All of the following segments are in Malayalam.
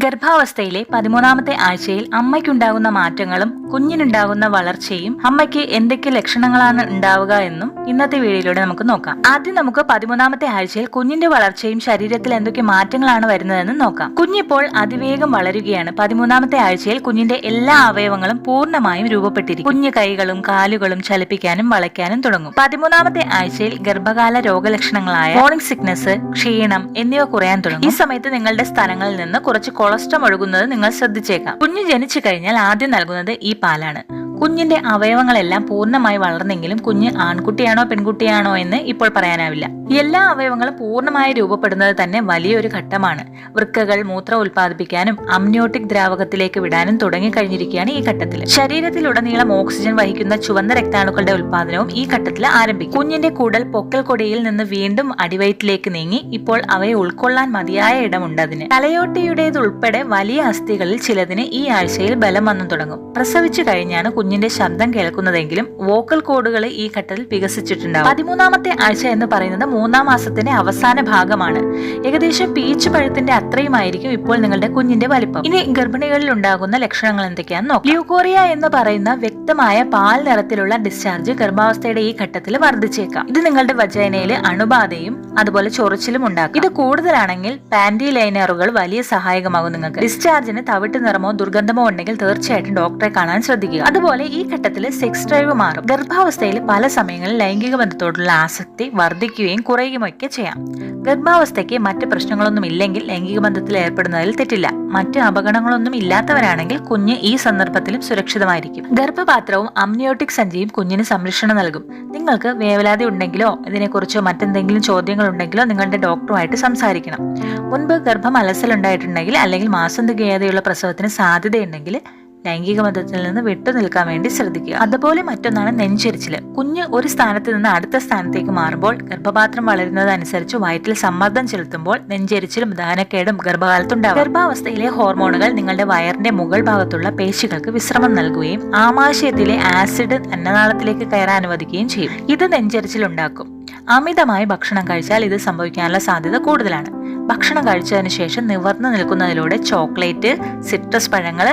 ഗർഭാവസ്ഥയിലെ 13ാമത്തെ ആഴ്ചയിൽ അമ്മയ്ക്കുണ്ടാകുന്ന മാറ്റങ്ങളും കുഞ്ഞിനുണ്ടാകുന്ന വളർച്ചയും അമ്മയ്ക്ക് എന്തൊക്കെ ലക്ഷണങ്ങളാണ് ഉണ്ടാവുക എന്നും ഇന്നത്തെ വീഡിയോയിലൂടെ നമുക്ക് നോക്കാം. ആദ്യം നമുക്ക് 13ാമത്തെ ആഴ്ചയിൽ കുഞ്ഞിന്റെ വളർച്ചയും ശരീരത്തിൽ എന്തൊക്കെ മാറ്റങ്ങളാണ് വരുന്നതെന്ന് നോക്കാം. കുഞ്ഞിപ്പോൾ അതിവേഗം വളരുകയാണ്. 13ാമത്തെ ആഴ്ചയിൽ കുഞ്ഞിന്റെ എല്ലാ അവയവങ്ങളും പൂർണ്ണമായും രൂപപ്പെട്ടിരിക്കും. കുഞ്ഞു കൈകളും കാലുകളും ചലിപ്പിക്കാനും വളയ്ക്കാനും തുടങ്ങും. 13ാമത്തെ ആഴ്ചയിൽ ഗർഭകാല രോഗലക്ഷണങ്ങളായ മോർണിംഗ് സിക്നസ്, ക്ഷീണം എന്നിവ കുറയാൻ തുടങ്ങും. ഈ സമയത്ത് നിങ്ങളുടെ സ്ഥലങ്ങളിൽ നിന്ന് കുറച്ച് കൊളസ്ട്രോൾ ഒഴുകുന്നത് നിങ്ങൾ ശ്രദ്ധിച്ചേക്കാം. കുഞ്ഞ് ജനിച്ചു കഴിഞ്ഞാൽ ആദ്യം നൽകുന്നത് ഈ പാലാണ്. കുഞ്ഞിന്റെ അവയവങ്ങളെല്ലാം പൂർണ്ണമായി വളർന്നെങ്കിലും കുഞ്ഞ് ആൺകുട്ടിയാണോ പെൺകുട്ടിയാണോ എന്ന് ഇപ്പോൾ പറയാനാവില്ല. എല്ലാ അവയവങ്ങളും പൂർണ്ണമായി രൂപപ്പെടുന്നത് തന്നെ വലിയൊരു ഘട്ടമാണ്. വൃക്കകൾ മൂത്രം ഉൽപ്പാദിപ്പിക്കാനും അമ്നിയോട്ടിക് ദ്രാവകത്തിലേക്ക് വിടാനും തുടങ്ങിക്കഴിഞ്ഞിരിക്കുകയാണ് ഈ ഘട്ടത്തിൽ. ശരീരത്തിലുടനീളം ഓക്സിജൻ വഹിക്കുന്ന ചുവന്ന രക്താണുക്കളുടെ ഉൽപ്പാദനവും ഈ ഘട്ടത്തിൽ ആരംഭിക്കും. കുഞ്ഞിന്റെ കുടൽ പൊക്കൽ കൊടിയിൽ നിന്ന് വീണ്ടും അടിവയറ്റിലേക്ക് നീങ്ങി ഇപ്പോൾ അവയെ ഉൾക്കൊള്ളാൻ മതിയായ ഇടമുണ്ട്. അതിന് തലയോട്ടിയുടേതുൾപ്പെടെ വലിയ അസ്ഥികളിൽ ചിലതിന് ഈ ആഴ്ചയിൽ ബലം വന്നു തുടങ്ങും. പ്രസവിച്ചു കഴിഞ്ഞാണ് കുഞ്ഞിന്റെ ശബ്ദം കേൾക്കുന്നതെങ്കിലും വോക്കൽ കോഡുകൾ ഈ ഘട്ടത്തിൽ വികസിച്ചിട്ടുണ്ടാവും. 13ാമത്തെ ആഴ്ച എന്ന് പറയുന്നത് 3ാം മാസത്തിന്റെ അവസാന ഭാഗമാണ്. ഏകദേശം പീച്ച് പഴത്തിന്റെ അത്രയുമായിരിക്കും ഇപ്പോൾ നിങ്ങളുടെ കുഞ്ഞിന്റെ വലിപ്പം. ഇനി ഗർഭിണികളിൽ ഉണ്ടാകുന്ന ലക്ഷണങ്ങൾ എന്തൊക്കെയാണെന്ന് നോക്കാം. ല്യൂക്കോറിയ എന്ന് പറയുന്ന വ്യക്തമായ പാൽ നിറത്തിലുള്ള ഡിസ്ചാർജ് ഗർഭാവസ്ഥയുടെ ഈ ഘട്ടത്തിൽ വർദ്ധിച്ചേക്കാം. ഇത് നിങ്ങളുടെ വജൈനയിൽ അണുബാധയും അതുപോലെ ചൊറിച്ചിലും ഉണ്ടാക്കും. ഇത് കൂടുതലാണെങ്കിൽ പാന്റി ലൈനറുകൾ വലിയ സഹായകമാകും. നിങ്ങൾക്ക് ഡിസ്ചാർജിന് തവിട്ട് നിറമോ ദുർഗന്ധമോ ഉണ്ടെങ്കിൽ തീർച്ചയായിട്ടും ഡോക്ടറെ കാണാൻ ശ്രദ്ധിക്കുക. അതുപോലെ ഈ ഘട്ടത്തിൽ സെക്സ് ഡ്രൈവ് മാറും. ഗർഭാവസ്ഥയിൽ പല സമയങ്ങളിൽ ലൈംഗിക ബന്ധത്തോടുള്ള ആസക്തി വർദ്ധിക്കുകയും കുറയുകയൊക്കെ ചെയ്യാം. ഗർഭാവസ്ഥയ്ക്ക് മറ്റ് പ്രശ്നങ്ങളൊന്നും ഇല്ലെങ്കിൽ ലൈംഗിക ബന്ധത്തിൽ ഏർപ്പെടുന്നതിൽ തെറ്റില്ല. മറ്റ് അപകടങ്ങളൊന്നും ഇല്ലാത്തവരാണെങ്കിൽ കുഞ്ഞ് ഈ സന്ദർഭത്തിലും സുരക്ഷിതമായിരിക്കും. ഗർഭപാത്രവും അമ്നിയോട്ടിക് സഞ്ചിയും കുഞ്ഞിന് സംരക്ഷണം നൽകും. നിങ്ങൾക്ക് വേവലാതി ഉണ്ടെങ്കിലോ ഇതിനെക്കുറിച്ചോ മറ്റെന്തെങ്കിലും ചോദ്യങ്ങൾ ഉണ്ടെങ്കിലോ നിങ്ങളുടെ ഡോക്ടറുമായിട്ട് സംസാരിക്കണം. മുൻപ് ഗർഭം അലസലുണ്ടായിട്ടുണ്ടെങ്കിൽ അല്ലെങ്കിൽ മാസം തികയാതെയുള്ള പ്രസവത്തിന് സാധ്യതയുണ്ടെങ്കിൽ ലൈംഗിക ബന്ധത്തിൽ നിന്ന് വിട്ടുനിൽക്കാൻ വേണ്ടി ശ്രദ്ധിക്കുക. അതുപോലെ മറ്റൊന്നാണ് നെഞ്ചെരിച്ചില്. കുഞ്ഞ് ഒരു സ്ഥാനത്ത് നിന്ന് അടുത്ത സ്ഥാനത്തേക്ക് മാറുമ്പോൾ ഗർഭപാത്രം വളരുന്നതനുസരിച്ച് വയറ്റിൽ സമ്മർദ്ദം ചെലുത്തുമ്പോൾ നെഞ്ചെരിച്ചിലും ദഹനക്കേടും ഗർഭകാലത്തുണ്ടാകും. ഗർഭാവസ്ഥയിലെ ഹോർമോണുകൾ നിങ്ങളുടെ വയറിന്റെ മുകൾ ഭാഗത്തുള്ള പേശികൾക്ക് വിശ്രമം നൽകുകയും ആമാശയത്തിലെ ആസിഡ് അന്നനാളത്തിലേക്ക് കയറാൻ അനുവദിക്കുകയും ചെയ്യും. ഇത് നെഞ്ചെരിച്ചിലുണ്ടാക്കും. അമിതമായി ഭക്ഷണം കഴിച്ചാൽ ഇത് സംഭവിക്കാനുള്ള സാധ്യത കൂടുതലാണ്. ഭക്ഷണം കഴിച്ചതിന് ശേഷം നിവർന്നു നിൽക്കുന്നതിലൂടെ ചോക്ലേറ്റ്, സിട്രസ് പഴങ്ങൾ,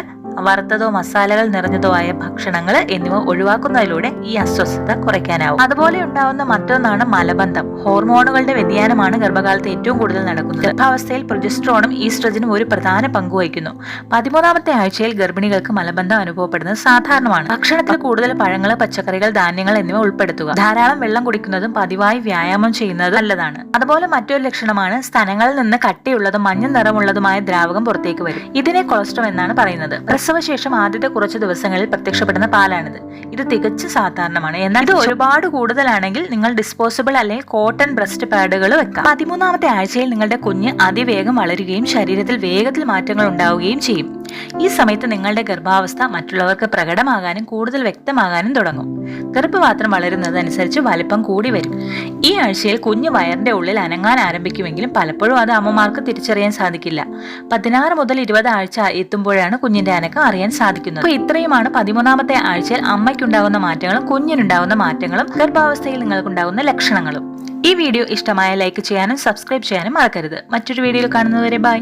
വറുത്തതോ മസാലകൾ നിറഞ്ഞതോ ആയ ഭക്ഷണങ്ങൾ എന്നിവ ഒഴിവാക്കുന്നതിലൂടെ ഈ അസ്വസ്ഥത കുറയ്ക്കാനാവും. അതുപോലെ ഉണ്ടാവുന്ന മറ്റൊന്നാണ് മലബന്ധം. ഹോർമോണുകളുടെ വ്യതിയാനമാണ് ഗർഭകാലത്ത് ഏറ്റവും കൂടുതൽ നടക്കുന്നത്. ഗർഭാവസ്ഥയിൽ പ്രൊജസ്ട്രോണും ഈസ്ട്രജനും ഒരു പ്രധാന പങ്ക് വഹിക്കുന്നു. 13ാമത്തെ ആഴ്ചയിൽ ഗർഭിണികൾക്ക് മലബന്ധം അനുഭവപ്പെടുന്നത് സാധാരണമാണ്. ഭക്ഷണത്തിൽ കൂടുതൽ പഴങ്ങൾ, പച്ചക്കറികൾ, ധാന്യങ്ങൾ എന്നിവ ഉൾപ്പെടുത്തുക. ധാരാളം വെള്ളം കുടിക്കുന്നതും പതിവായി വ്യായാമം ചെയ്യുന്നതും നല്ലതാണ്. അതുപോലെ മറ്റൊരു ലക്ഷണമാണ് സ്തനങ്ങളിൽ നിന്ന് കട്ടിയുള്ളതും മഞ്ഞ നിറമുള്ളതുമായ ദ്രാവകം പുറത്തേക്ക് വരും. ഇതിനെ കൊളസ്ട്രോൾ എന്നാണ് പറയുന്നത്. പ്രസവശേഷം ആദ്യത്തെ കുറച്ച് ദിവസങ്ങളിൽ പ്രത്യക്ഷപ്പെടുന്ന പാലാണിത്. ഇത് തികച്ചും സാധാരണമാണ്. എന്നാൽ ഇത് ഒരുപാട് കൂടുതലാണെങ്കിൽ നിങ്ങൾ ഡിസ്പോസിബിൾ അല്ലെങ്കിൽ കോട്ടൺ ബ്രസ്റ്റ് പാഡുകൾ വെക്കാം. 13ാമത്തെ ആഴ്ചയിൽ നിങ്ങളുടെ കുഞ്ഞ് അതിവേഗം വളരുകയും ശരീരത്തിൽ വേഗത്തിൽ മാറ്റങ്ങൾ ഉണ്ടാവുകയും ചെയ്യും. ഈ സമയത്ത് നിങ്ങളുടെ ഗർഭാവസ്ഥ മറ്റുള്ളവർക്ക് പ്രകടമാകാനും കൂടുതൽ വ്യക്തമാകാനും തുടങ്ങും. ഗർഭപാത്രം വളരുന്നതനുസരിച്ച് വലിപ്പം കൂടി വരും. ഈ ആഴ്ചയിൽ കുഞ്ഞ് വയറിന്റെ ഉള്ളിൽ അനങ്ങാൻ ആരംഭിക്കുമെങ്കിലും പലപ്പോഴും അത് അമ്മമാർക്ക് തിരിച്ചറിയാൻ സാധിക്കില്ല. 16 മുതൽ 20 ആഴ്ച എത്തുമ്പോഴാണ് കുഞ്ഞിന്റെ അനക്കം അറിയാൻ സാധിക്കുന്നത്. അപ്പോൾ ഇത്രയുമാണ് 13ാമത്തെ ആഴ്ചയിൽ അമ്മയ്ക്കുണ്ടാകുന്ന മാറ്റങ്ങളും കുഞ്ഞിനുണ്ടാകുന്ന മാറ്റങ്ങളും ഗർഭാവസ്ഥയിൽ നിങ്ങൾക്കുണ്ടാകുന്ന ലക്ഷണങ്ങളും. ഈ വീഡിയോ ഇഷ്ടമായ ലൈക്ക് ചെയ്യാനും സബ്സ്ക്രൈബ് ചെയ്യാനും മറക്കരുത്. മറ്റൊരു വീഡിയോയിൽ കാണുന്നതുവരെ ബൈ.